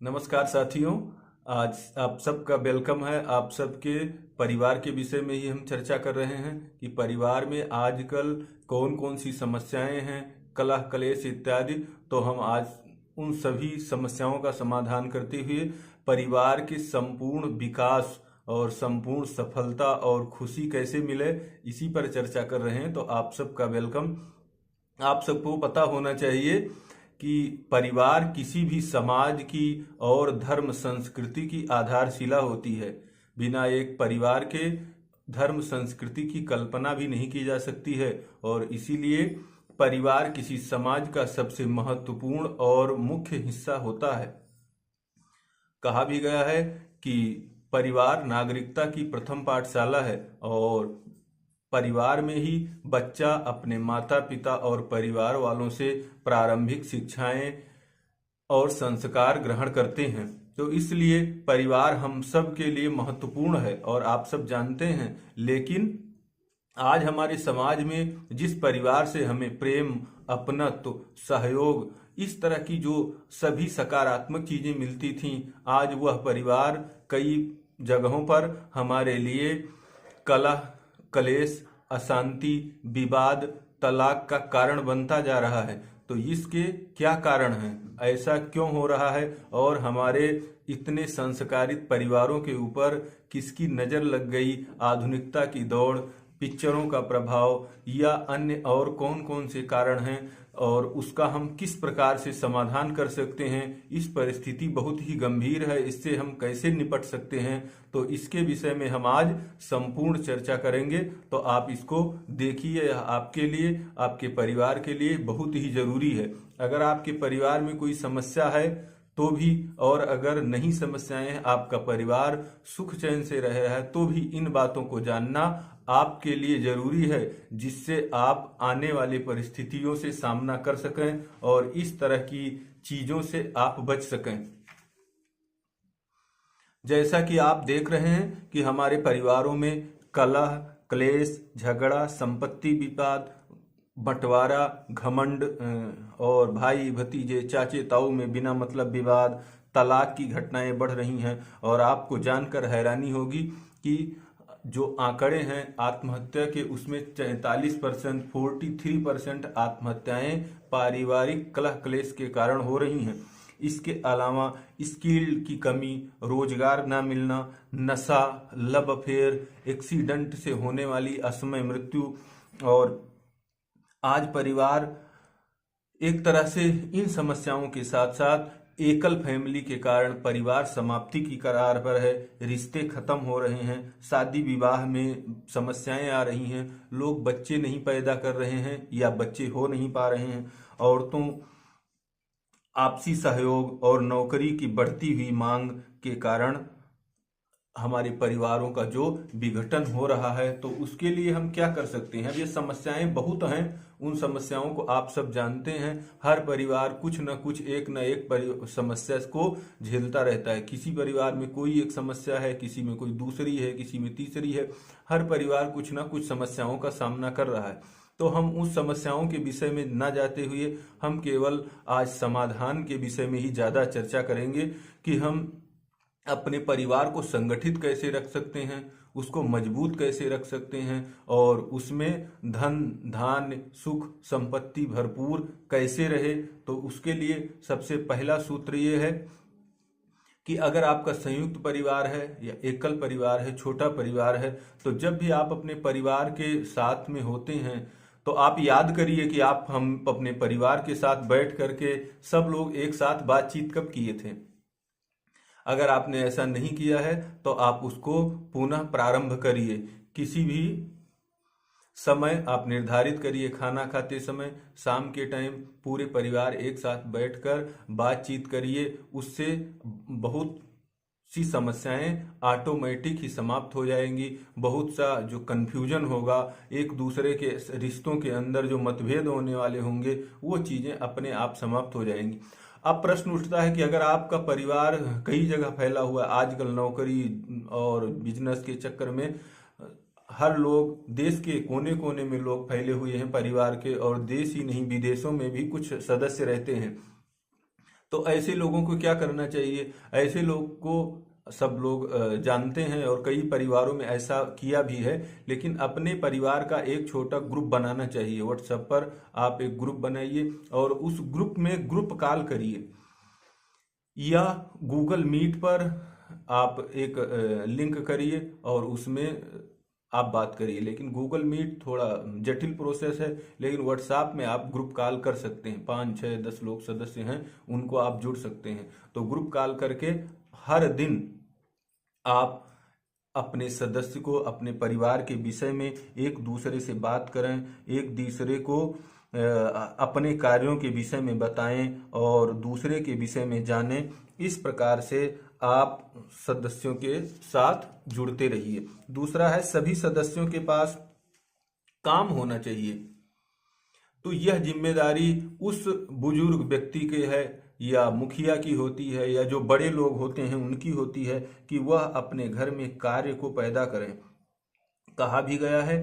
नमस्कार साथियों। आज आप सबका वेलकम है। आप सबके परिवार के विषय में ही हम चर्चा कर रहे हैं कि परिवार में आजकल कौन कौन सी समस्याएं हैं, कलह कलेश इत्यादि। तो हम आज उन सभी समस्याओं का समाधान करते हुए परिवार के संपूर्ण विकास और संपूर्ण सफलता और खुशी कैसे मिले, इसी पर चर्चा कर रहे हैं। तो आप सबका वेलकम। आप सबको पता होना चाहिए कि परिवार किसी भी समाज की और धर्म संस्कृति की आधारशिला होती है। बिना एक परिवार के धर्म संस्कृति की कल्पना भी नहीं की जा सकती है, और इसीलिए परिवार किसी समाज का सबसे महत्वपूर्ण और मुख्य हिस्सा होता है। कहा भी गया है कि परिवार नागरिकता की प्रथम पाठशाला है, और परिवार में ही बच्चा अपने माता पिता और परिवार वालों से प्रारंभिक शिक्षाएं और संस्कार ग्रहण करते हैं। तो इसलिए परिवार हम सब के लिए महत्वपूर्ण है और आप सब जानते हैं। लेकिन आज हमारे समाज में जिस परिवार से हमें प्रेम, अपनत्व, सहयोग, इस तरह की जो सभी सकारात्मक चीजें मिलती थीं, आज वह परिवार कई जगहों पर हमारे लिए कलह, कलेश, अशांति, विवाद, तलाक का कारण बनता जा रहा है। तो इसके क्या कारण हैं, ऐसा क्यों हो रहा है, और हमारे इतने संस्कारित परिवारों के ऊपर किसकी नजर लग गई? आधुनिकता की दौड़, पिक्चरों का प्रभाव, या अन्य और कौन कौन से कारण हैं, और उसका हम किस प्रकार से समाधान कर सकते हैं? इस परिस्थिति बहुत ही गंभीर है, इससे हम कैसे निपट सकते हैं? तो इसके विषय में हम आज संपूर्ण चर्चा करेंगे। तो आप इसको देखिए, यह आपके लिए, आपके परिवार के लिए बहुत ही जरूरी है। अगर आपके परिवार में कोई समस्या है तो भी, और अगर नहीं समस्याएं हैं, आपका परिवार सुख चैन से रह रहा है, तो भी इन बातों को जानना आपके लिए जरूरी है, जिससे आप आने वाली परिस्थितियों से सामना कर सकें और इस तरह की चीजों से आप बच सकें। जैसा कि आप देख रहे हैं कि हमारे परिवारों में कलह, क्लेश, झगड़ा, संपत्ति विवाद, बंटवारा, घमंड, और भाई भतीजे, चाचे ताऊ में बिना मतलब विवाद, तलाक की घटनाएं बढ़ रही हैं। और आपको जानकर हैरानी होगी कि जो आंकड़े हैं आत्महत्या के, उसमें 43%, 43% आत्महत्याएं पारिवारिक कलह क्लेश के कारण हो रही हैं। इसके अलावा स्किल की कमी, रोजगार ना मिलना, नशा, लव अफेयर, एक्सीडेंट से होने वाली असमय मृत्यु, और आज परिवार एक तरह से इन समस्याओं के साथ साथ एकल फैमिली के कारण परिवार समाप्ति की कगार पर है। रिश्ते खत्म हो रहे हैं, शादी विवाह में समस्याएं आ रही हैं, लोग बच्चे नहीं पैदा कर रहे हैं या बच्चे हो नहीं पा रहे हैं। औरतों आपसी सहयोग और नौकरी की बढ़ती हुई मांग के कारण हमारे परिवारों का जो विघटन हो रहा है, तो उसके लिए हम क्या कर सकते हैं? अब ये समस्याएं बहुत हैं, उन समस्याओं को आप सब जानते हैं। हर परिवार कुछ न कुछ, एक न एक समस्या को झेलता रहता है। किसी परिवार में कोई एक समस्या है, किसी में कोई दूसरी है, किसी में तीसरी है। हर परिवार कुछ न कुछ समस्याओं का सामना कर रहा है। तो हम उस समस्याओं के विषय में न जाते हुए हम केवल आज समाधान के विषय में ही ज्यादा चर्चा करेंगे कि हम अपने परिवार को संगठित कैसे रख सकते हैं, उसको मजबूत कैसे रख सकते हैं, और उसमें धन धान्य सुख संपत्ति भरपूर कैसे रहे। तो उसके लिए सबसे पहला सूत्र ये है कि अगर आपका संयुक्त परिवार है या एकल परिवार है, छोटा परिवार है, तो जब भी आप अपने परिवार के साथ में होते हैं, तो आप याद करिए कि हम अपने परिवार के साथ बैठ करके सब लोग एक साथ बातचीत कब किए थे। अगर आपने ऐसा नहीं किया है तो आप उसको पुनः प्रारंभ करिए। किसी भी समय आप निर्धारित करिए, खाना खाते समय, शाम के टाइम पूरे परिवार एक साथ बैठकर बातचीत करिए। उससे बहुत सी समस्याएं ऑटोमेटिक ही समाप्त हो जाएंगी। बहुत सा जो कंफ्यूजन होगा, एक दूसरे के रिश्तों के अंदर जो मतभेद होने वाले होंगे, वो चीजें अपने आप समाप्त हो जाएंगी। अब प्रश्न उठता है कि अगर आपका परिवार कई जगह फैला हुआ है, आजकल नौकरी और बिजनेस के चक्कर में हर लोग, देश के कोने कोने में लोग फैले हुए हैं परिवार के, और देश ही नहीं विदेशों में भी कुछ सदस्य रहते हैं। तो ऐसे लोगों को क्या करना चाहिए? ऐसे लोग को सब लोग जानते हैं और कई परिवारों में ऐसा किया भी है, लेकिन अपने परिवार का एक छोटा ग्रुप बनाना चाहिए। व्हाट्सएप पर आप एक ग्रुप बनाइए और उस ग्रुप में ग्रुप कॉल करिए, या गूगल मीट पर आप एक लिंक करिए और उसमें आप बात करिए। लेकिन गूगल मीट थोड़ा जटिल प्रोसेस है, लेकिन व्हाट्सएप में आप ग्रुप कॉल कर सकते हैं। 5, 6, 10 लोग सदस्य हैं, उनको आप जुड़ सकते हैं। तो ग्रुप कॉल करके हर दिन आप अपने सदस्य को अपने परिवार के विषय में एक दूसरे से बात करें, एक दूसरे को अपने कार्यों के विषय में बताएं और दूसरे के विषय में जानें। इस प्रकार से आप सदस्यों के साथ जुड़ते रहिए। दूसरा है, सभी सदस्यों के पास काम होना चाहिए। तो यह जिम्मेदारी उस बुजुर्ग व्यक्ति के है, या मुखिया की होती है, या जो बड़े लोग होते हैं उनकी होती है कि वह अपने घर में कार्य को पैदा करें। कहा भी गया है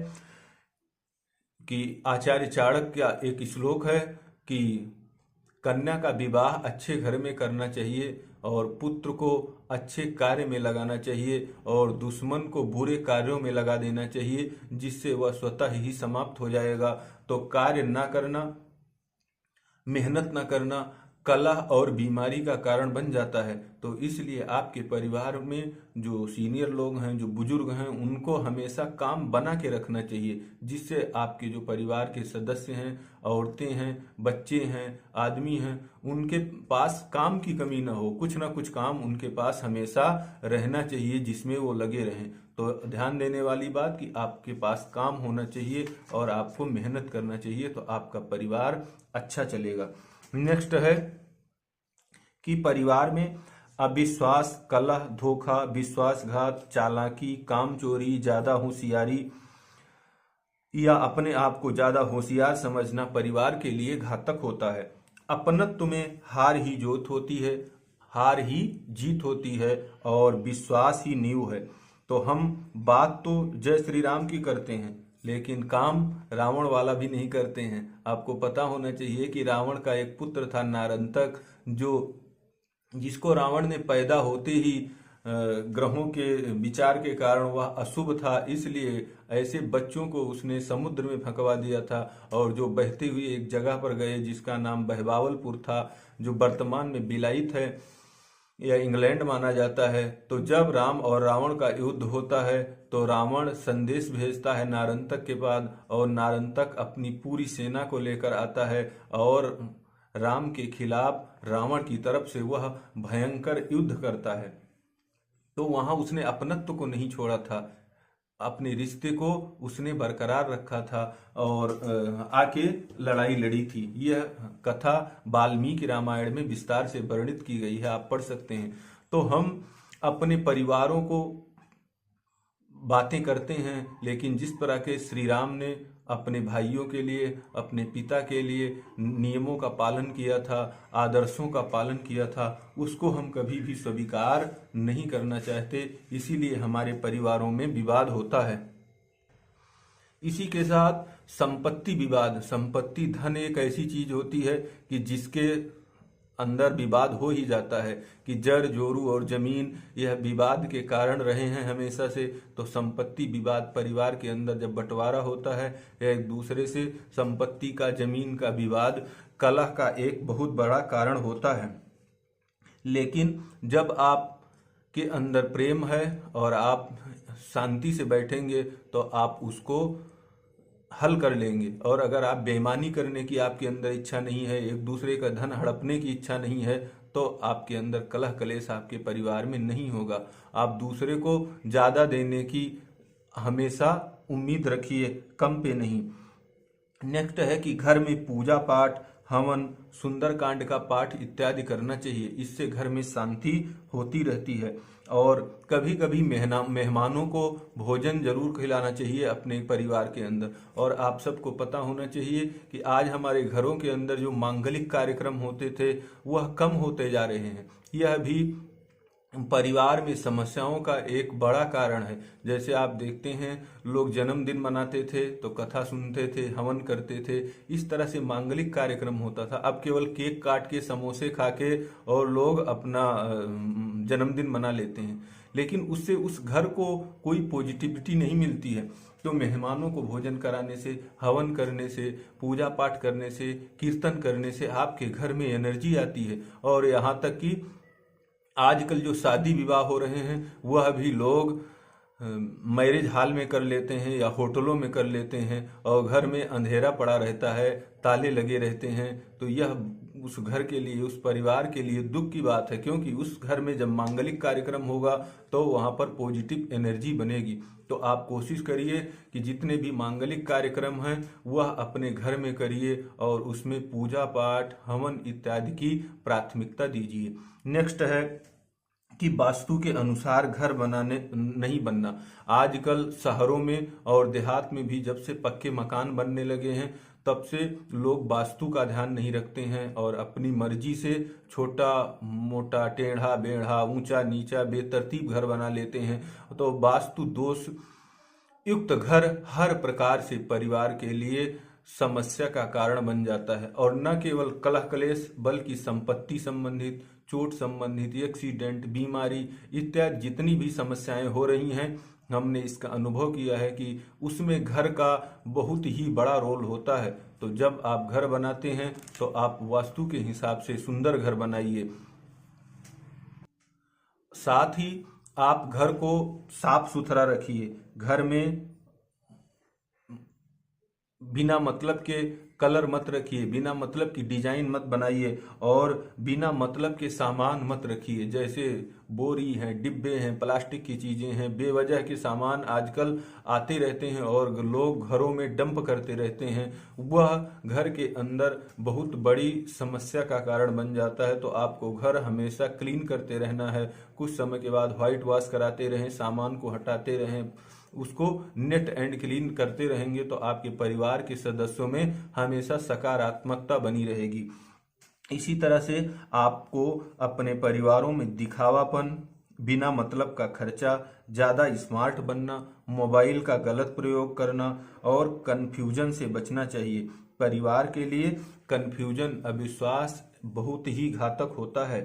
कि आचार्य चाणक्य का एक श्लोक है कि कन्या का विवाह अच्छे घर में करना चाहिए और पुत्र को अच्छे कार्य में लगाना चाहिए और दुश्मन को बुरे कार्यों में लगा देना चाहिए, जिससे वह स्वतः ही समाप्त हो जाएगा। तो कार्य ना करना, मेहनत ना करना कलह और बीमारी का कारण बन जाता है। तो इसलिए आपके परिवार में जो सीनियर लोग हैं, जो बुजुर्ग हैं, उनको हमेशा काम बना के रखना चाहिए, जिससे आपके जो परिवार के सदस्य हैं, औरतें हैं, बच्चे हैं, आदमी हैं, उनके पास काम की कमी ना हो। कुछ ना कुछ काम उनके पास हमेशा रहना चाहिए जिसमें वो लगे रहें। तो ध्यान देने वाली बात कि आपके पास काम होना चाहिए और आपको मेहनत करना चाहिए, तो आपका परिवार अच्छा चलेगा। नेक्स्ट है कि परिवार में अविश्वास, कलह, धोखा, विश्वासघात, चालाकी, कामचोरी, ज्यादा होशियारी या अपने आप को ज्यादा होशियार समझना परिवार के लिए घातक होता है। अपनत्व में हार ही जोत होती है, हार ही जीत होती है और विश्वास ही नींव है। तो हम बात तो जय श्री राम की करते हैं, लेकिन काम रावण वाला भी नहीं करते हैं। आपको पता होना चाहिए कि रावण का एक पुत्र था नारंतक, जिसको रावण ने पैदा होते ही ग्रहों के विचार के कारण वह अशुभ था, इसलिए ऐसे बच्चों को उसने समुद्र में फंकवा दिया था और जो बहती हुई एक जगह पर गए जिसका नाम बहबावलपुर था, जो वर्तमान में बिलाइत है या इंग्लैंड माना जाता है। तो जब राम और रावण का युद्ध होता है तो रावण संदेश भेजता है नारंतक के पास और नारंतक अपनी पूरी सेना को लेकर आता है और राम के खिलाफ रावण की तरफ से वह भयंकर युद्ध करता है। तो वहां उसने अपनत्व को नहीं छोड़ा था, अपने रिश्ते को उसने बरकरार रखा था और आके लड़ाई लड़ी थी। यह कथा वाल्मीकि रामायण में विस्तार से वर्णित की गई है, आप पढ़ सकते हैं। तो हम अपने परिवारों को बातें करते हैं, लेकिन जिस तरह के श्री राम ने अपने भाइयों के लिए, अपने पिता के लिए नियमों का पालन किया था, आदर्शों का पालन किया था, उसको हम कभी भी स्वीकार नहीं करना चाहते। इसीलिए हमारे परिवारों में विवाद होता है। इसी के साथ संपत्ति विवाद, संपत्ति धन एक ऐसी चीज होती है कि जिसके अंदर विवाद हो ही जाता है कि जड़ जोरू और जमीन यह विवाद के कारण रहे हैं हमेशा से। तो संपत्ति विवाद परिवार के अंदर जब बंटवारा होता है या एक दूसरे से संपत्ति का, जमीन का विवाद कलह का एक बहुत बड़ा कारण होता है। लेकिन जब आप के अंदर प्रेम है और आप शांति से बैठेंगे तो आप उसको हल कर लेंगे। और अगर आप बेईमानी करने की आपके अंदर इच्छा नहीं है, एक दूसरे का धन हड़पने की इच्छा नहीं है, तो आपके अंदर कलह कलेश आपके परिवार में नहीं होगा। आप दूसरे को ज्यादा देने की हमेशा उम्मीद रखिए, कम पे नहीं। नेक्स्ट है कि घर में पूजा पाठ, हवन, सुंदरकांड का पाठ इत्यादि करना चाहिए। इससे घर में शांति होती रहती है। और कभी कभी मेहमानों को भोजन जरूर खिलाना चाहिए अपने परिवार के अंदर। और आप सबको पता होना चाहिए कि आज हमारे घरों के अंदर जो मांगलिक कार्यक्रम होते थे वह कम होते जा रहे हैं। यह भी परिवार में समस्याओं का एक बड़ा कारण है। जैसे आप देखते हैं, लोग जन्मदिन मनाते थे तो कथा सुनते थे, हवन करते थे, इस तरह से मांगलिक कार्यक्रम होता था। अब केवल केक काट के, समोसे खा के और लोग अपना जन्मदिन मना लेते हैं, लेकिन उससे उस घर को कोई पॉजिटिविटी नहीं मिलती है। तो मेहमानों को भोजन कराने से, हवन करने से, पूजा पाठ करने से, कीर्तन करने से आपके घर में एनर्जी आती है। और यहाँ तक कि आजकल जो शादी विवाह हो रहे हैं वह भी लोग मैरिज हॉल में कर लेते हैं या होटलों में कर लेते हैं, और घर में अंधेरा पड़ा रहता है, ताले लगे रहते हैं। तो यह उस घर के लिए, उस परिवार के लिए दुख की बात है, क्योंकि उस घर में जब मांगलिक कार्यक्रम होगा तो वहां पर पॉजिटिव एनर्जी बनेगी। तो आप कोशिश करिए कि जितने भी मांगलिक कार्यक्रम हैं वह अपने घर में करिए और उसमें पूजा पाठ, हवन इत्यादि की प्राथमिकता दीजिए। नेक्स्ट है कि वास्तु के अनुसार घर बनाने नहीं बनना। आजकल शहरों में और देहात में भी जब से पक्के मकान बनने लगे हैं तब से लोग वास्तु का ध्यान नहीं रखते हैं और अपनी मर्जी से छोटा मोटा, टेढ़ा बेढ़ा, ऊंचा नीचा, बेतरतीब घर बना लेते हैं। तो वास्तु दोष युक्त घर हर प्रकार से परिवार के लिए समस्या का कारण बन जाता है, और न केवल कलह कलेश बल्कि संपत्ति संबंधित, चोट संबंधित, एक्सीडेंट, बीमारी इत्यादि जितनी भी समस्याएं हो रही हैं, हमने इसका अनुभव किया है कि उसमें घर का बहुत ही बड़ा रोल होता है। तो जब आप घर बनाते हैं तो आप वास्तु के हिसाब से सुंदर घर बनाइए। साथ ही आप घर को साफ सुथरा रखिए। घर में बिना मतलब के कलर मत रखिए, बिना मतलब की डिजाइन मत बनाइए और बिना मतलब के सामान मत रखिए। जैसे बोरी हैं, डिब्बे हैं, प्लास्टिक की चीजें हैं, बेवजह के सामान आजकल आते रहते हैं और लोग घरों में डंप करते रहते हैं। वह घर के अंदर बहुत बड़ी समस्या का कारण बन जाता है। तो आपको घर हमेशा क्लीन करते रहना है। कुछ समय के बाद व्हाइट वॉश कराते रहें, सामान को हटाते रहें, उसको नेट एंड क्लीन करते रहेंगे तो आपके परिवार के सदस्यों में हमेशा सकारात्मकता बनी रहेगी। इसी तरह से आपको अपने परिवारों में दिखावापन, बिना मतलब का खर्चा, ज्यादा स्मार्ट बनना, मोबाइल का गलत प्रयोग करना और कंफ्यूजन से बचना चाहिए। परिवार के लिए कंफ्यूजन, अविश्वास बहुत ही घातक होता है।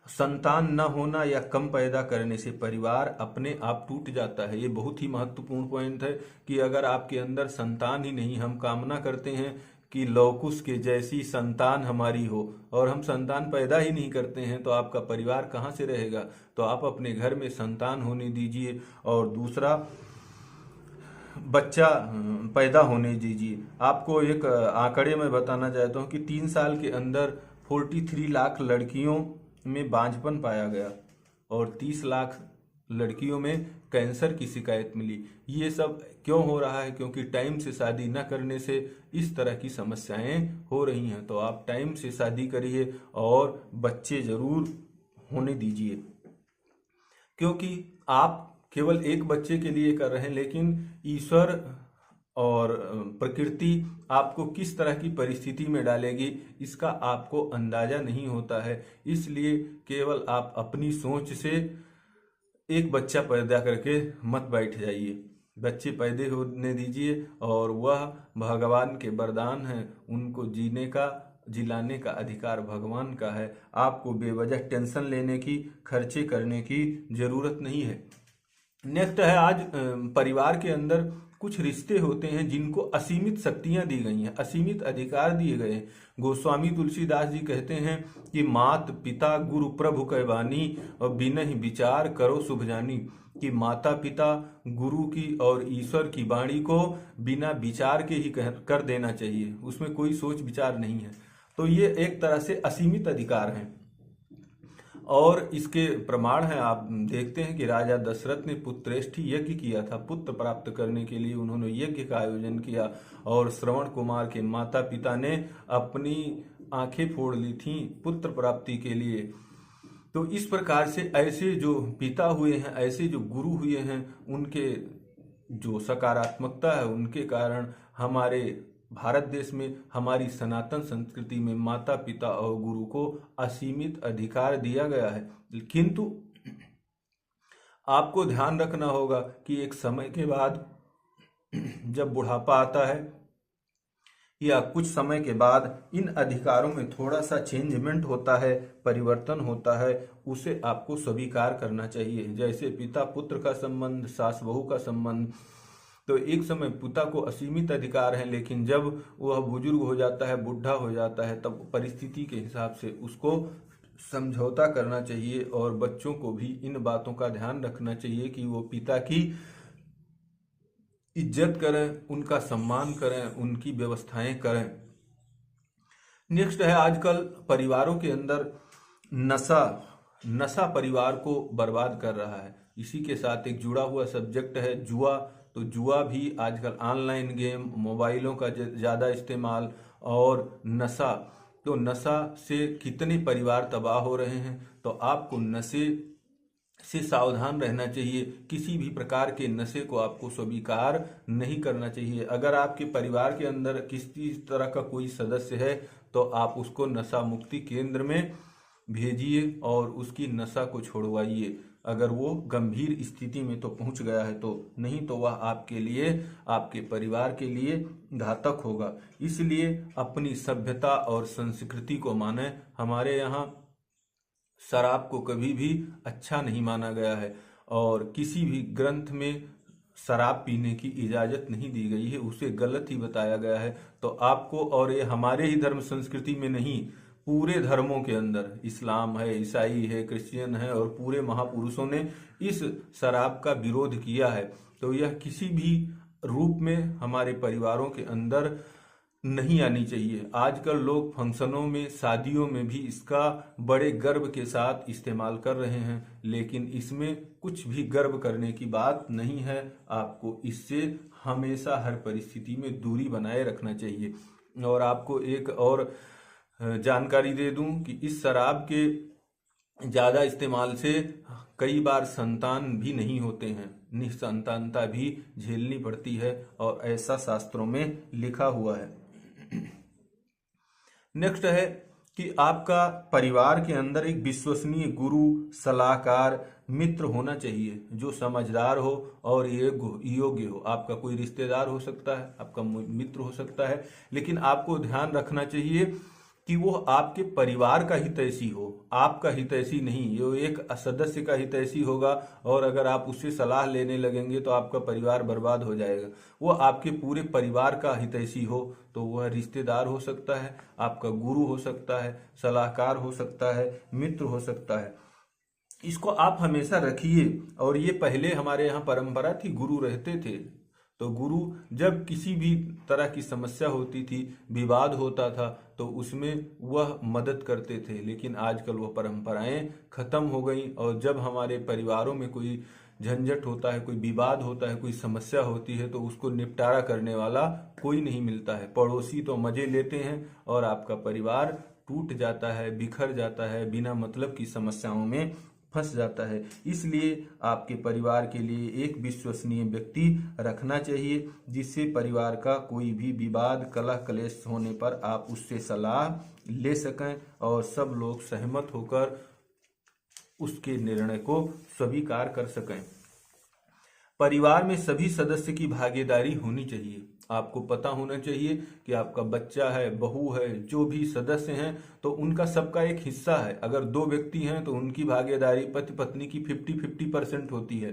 संतान न होना या कम पैदा करने से परिवार अपने आप टूट जाता है। ये बहुत ही महत्वपूर्ण पॉइंट है कि अगर आपके अंदर संतान ही नहीं, हम कामना करते हैं कि लौकुश के जैसी संतान हमारी हो और हम संतान पैदा ही नहीं करते हैं तो आपका परिवार कहाँ से रहेगा। तो आप अपने घर में संतान होने दीजिए और दूसरा बच्चा पैदा होने दीजिए। आपको एक आंकड़े में बताना चाहता हूँ कि 3 साल के अंदर 43 लाख लड़कियों में बांझपन पाया गया और 30 लाख लड़कियों में कैंसर की शिकायत मिली। ये सब क्यों हो रहा है? क्योंकि टाइम से शादी न करने से इस तरह की समस्याएं हो रही हैं। तो आप टाइम से शादी करिए और बच्चे जरूर होने दीजिए, क्योंकि आप केवल एक बच्चे के लिए कर रहे हैं, लेकिन ईश्वर और प्रकृति आपको किस तरह की परिस्थिति में डालेगी इसका आपको अंदाजा नहीं होता है। इसलिए केवल आप अपनी सोच से एक बच्चा पैदा करके मत बैठ जाइए। बच्चे पैदा होने दीजिए और वह भगवान के वरदान हैं। उनको जीने का, जिलाने का अधिकार भगवान का है। आपको बेवजह टेंशन लेने की, खर्चे करने की जरूरत नहीं है। नेक्स्ट है, आज परिवार के अंदर कुछ रिश्ते होते हैं जिनको असीमित शक्तियां दी गई हैं, असीमित अधिकार दिए गए हैं। गोस्वामी तुलसीदास जी कहते हैं कि मात पिता गुरु प्रभु कैवानी और बिनहि विचार करो शुभ जानी, कि माता पिता, गुरु की और ईश्वर की वाणी को बिना विचार के ही कर देना चाहिए, उसमें कोई सोच विचार नहीं है। तो ये एक तरह से असीमित अधिकार हैं और इसके प्रमाण है। आप देखते हैं कि राजा दशरथ ने पुत्रेष्ठी यज्ञ किया था। पुत्र प्राप्त करने के लिए उन्होंने यज्ञ का आयोजन किया और श्रवण कुमार के माता पिता ने अपनी आंखें फोड़ ली थीं पुत्र प्राप्ति के लिए। तो इस प्रकार से ऐसे जो पिता हुए हैं, ऐसे जो गुरु हुए हैं, उनके जो सकारात्मकता है उनके कारण हमारे भारत देश में हमारी सनातन संस्कृति में माता पिता और गुरु को असीमित अधिकार दिया गया है, किंतु आपको ध्यान रखना होगा कि एक समय के बाद जब बुढ़ापा आता है या कुछ समय के बाद इन अधिकारों में थोड़ा सा चेंजमेंट होता है, परिवर्तन होता है, उसे आपको स्वीकार करना चाहिए। जैसे पिता पुत्र का संबंध, सास बहू का संबंध, तो एक समय पिता को असीमित अधिकार है, लेकिन जब वह बुजुर्ग हो जाता है, बुढ़ा हो जाता है, तब परिस्थिति के हिसाब से उसको समझौता करना चाहिए और बच्चों को भी इन बातों का ध्यान रखना चाहिए कि वो पिता की इज्जत करें, उनका सम्मान करें, उनकी व्यवस्थाएं करें। नेक्स्ट है, आजकल परिवारों के अंदर नशा परिवार को बर्बाद कर रहा है। इसी के साथ एक जुड़ा हुआ सब्जेक्ट है जुआ। तो जुआ भी आजकल, ऑनलाइन गेम, मोबाइलों का ज़्यादा इस्तेमाल और नशा, तो नशा से कितने परिवार तबाह हो रहे हैं। तो आपको नशे से सावधान रहना चाहिए। किसी भी प्रकार के नशे को आपको स्वीकार नहीं करना चाहिए। अगर आपके परिवार के अंदर किसी तरह का कोई सदस्य है तो आप उसको नशा मुक्ति केंद्र में भेजिए और उसकी नशा को छुड़वाइए। अगर वो गंभीर स्थिति में तो पहुंच गया है तो, नहीं तो वह आपके लिए, आपके परिवार के लिए घातक होगा। इसलिए अपनी सभ्यता और संस्कृति को माने। हमारे यहाँ शराब को कभी भी अच्छा नहीं माना गया है और किसी भी ग्रंथ में शराब पीने की इजाजत नहीं दी गई है, उसे गलत ही बताया गया है। तो आपको, और ये हमारे ही धर्म संस्कृति में नहीं, पूरे धर्मों के अंदर, इस्लाम है, ईसाई है, क्रिश्चियन है, और पूरे महापुरुषों ने इस शराब का विरोध किया है। तो यह किसी भी रूप में हमारे परिवारों के अंदर नहीं आनी चाहिए। आजकल लोग फंक्शनों में, शादियों में भी इसका बड़े गर्व के साथ इस्तेमाल कर रहे हैं, लेकिन इसमें कुछ भी गर्व करने की बात नहीं है। आपको इससे हमेशा हर परिस्थिति में दूरी बनाए रखना चाहिए। और आपको एक और जानकारी दे दूं कि इस शराब के ज़्यादा इस्तेमाल से कई बार संतान भी नहीं होते हैं, निसंतानता भी झेलनी पड़ती है, और ऐसा शास्त्रों में लिखा हुआ है। नेक्स्ट है कि आपका परिवार के अंदर एक विश्वसनीय गुरु, सलाहकार, मित्र होना चाहिए जो समझदार हो और योग्य हो। आपका कोई रिश्तेदार हो सकता है, आपका मित्र हो सकता है, लेकिन आपको ध्यान रखना चाहिए कि वो आपके परिवार का हितैषी हो, आपका हितैषी नहीं। ये एक सदस्य का हितैषी होगा, और अगर आप उससे सलाह लेने लगेंगे तो आपका परिवार बर्बाद हो जाएगा। वो आपके पूरे परिवार का हितैषी हो, तो वह रिश्तेदार हो सकता है, आपका गुरु हो सकता है, सलाहकार हो सकता है, मित्र हो सकता है। इसको आप हमेशा रखिए। और ये पहले हमारे यहाँ परंपरा थी, गुरु रहते थे। तो गुरु जब किसी भी तरह की समस्या होती थी, विवाद होता था, तो उसमें वह मदद करते थे। लेकिन आजकल वह परंपराएं खत्म हो गई, और जब हमारे परिवारों में कोई झंझट होता है, कोई विवाद होता है, कोई समस्या होती है, तो उसको निपटारा करने वाला कोई नहीं मिलता है। पड़ोसी तो मजे लेते हैं और आपका परिवार टूट जाता है, बिखर जाता है, बिना मतलब की समस्याओं में फंस जाता है। इसलिए आपके परिवार के लिए एक विश्वसनीय व्यक्ति रखना चाहिए, जिससे परिवार का कोई भी विवाद, कलह कलेश होने पर आप उससे सलाह ले सकें और सब लोग सहमत होकर उसके निर्णय को स्वीकार कर सकें। परिवार में सभी सदस्य की भागीदारी होनी चाहिए। आपको पता होना चाहिए कि आपका बच्चा है, बहू है, जो भी सदस्य हैं, तो उनका सबका एक हिस्सा है। अगर 2 व्यक्ति हैं तो उनकी भागीदारी पति पत्नी की 50-50% होती है।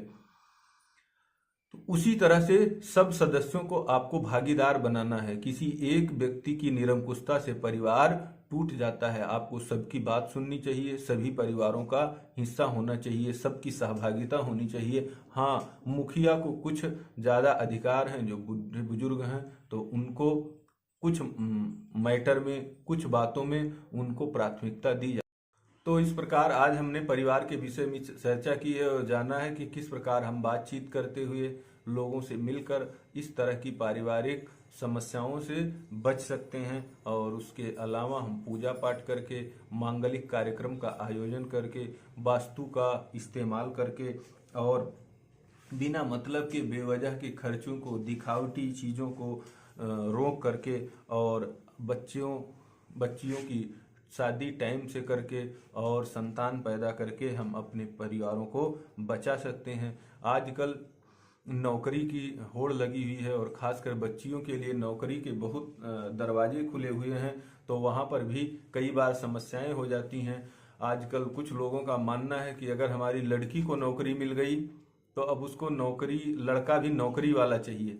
तो उसी तरह से सब सदस्यों को आपको भागीदार बनाना है। किसी एक व्यक्ति की निरंकुशता से परिवार टूट जाता है। आपको सबकी बात सुननी चाहिए, सभी परिवारों का हिस्सा होना चाहिए, सबकी सहभागिता होनी चाहिए। हाँ, मुखिया को कुछ ज़्यादा अधिकार हैं, जो बुढ़े बुजुर्ग हैं, तो उनको कुछ मैटर में, कुछ बातों में उनको प्राथमिकता दी जाए। तो इस प्रकार आज हमने परिवार के विषय में चर्चा की है और जाना है कि किस प्रकार हम बातचीत करते हुए लोगों से मिलकर इस तरह की पारिवारिक समस्याओं से बच सकते हैं। और उसके अलावा हम पूजा पाठ करके, मांगलिक कार्यक्रम का आयोजन करके, वास्तु का इस्तेमाल करके, और बिना मतलब के बेवजह के खर्चों को, दिखावटी चीज़ों को रोक करके और बच्चियों की शादी टाइम से करके और संतान पैदा करके हम अपने परिवारों को बचा सकते हैं। आजकल नौकरी की होड़ लगी हुई है और खासकर बच्चियों के लिए नौकरी के बहुत दरवाजे खुले हुए हैं, तो वहां पर भी कई बार समस्याएं हो जाती हैं। आजकल कुछ लोगों का मानना है कि अगर हमारी लड़की को नौकरी मिल गई तो अब उसको लड़का भी नौकरी वाला चाहिए,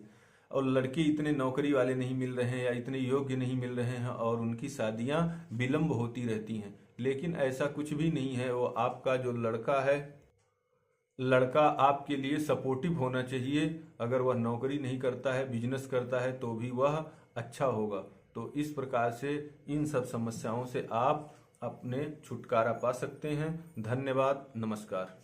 और लड़के इतने नौकरी वाले नहीं मिल रहे हैं या इतने योग्य नहीं मिल रहे हैं और उनकी शादियां विलंब होती रहती हैं। लेकिन ऐसा कुछ भी नहीं है। वो आपका जो लड़का आपके लिए सपोर्टिव होना चाहिए। अगर वह नौकरी नहीं करता है, बिजनेस करता है, तो भी वह अच्छा होगा। तो इस प्रकार से इन सब समस्याओं से आप अपने छुटकारा पा सकते हैं। धन्यवाद, नमस्कार।